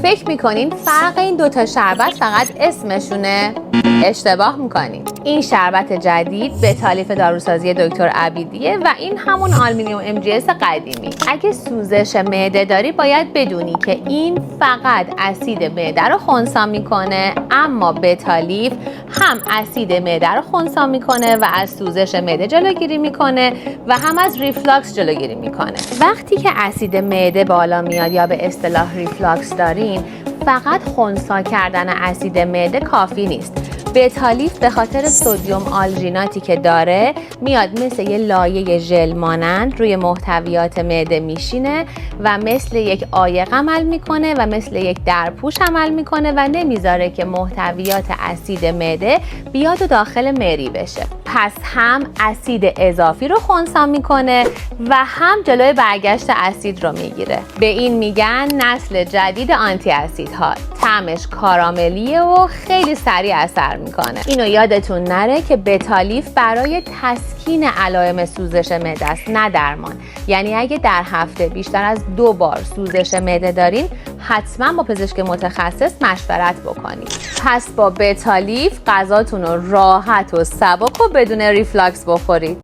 فکر میکنین فرق این دوتا شربت فقط اسمشونه؟ اشتباه میکنین. این شربت جدید بتالیف داروسازی دکتر عبیدیه و این همون آلومینیوم MGS قدیمی. اگه سوزش معده داری باید بدونی که این فقط اسید معده رو خنثی میکنه، اما بتالیف هم اسید معده رو خنثی میکنه و از سوزش معده جلوگیری میکنه و هم از ریفلاکس جلوگیری میکنه. وقتی که اسید معده بالا میاد یا به اصطلاح ریفلاکس دارین، فقط خنثی کردن اسید معده کافی نیست. بتالیف به خاطر سدیم آلژیناتی که داره میاد مثل یه لایه ژل مانند روی محتویات معده میشینه و مثل یک عایق عمل میکنه و مثل یک درپوش عمل میکنه و نمیذاره که محتویات اسید معده بیاد و داخل مری بشه. پس هم اسید اضافی رو خنثی میکنه و هم جلوی برگشت اسید رو میگیره. به این میگن نسل جدید آنتی اسیدها. طعمش کاراملیه و خیلی سریع اثر میکنه. اینو یادتون نره که بتالیف برای تسکین علائم سوزش معده است، نه درمان. یعنی اگه در هفته بیشتر از 2 بار سوزش معده دارین، حتما با پزشک متخصص مشورت بکنید. پس با بتالیف غذاتون رو راحت و سبک و بدون ریفلاکس بخورید.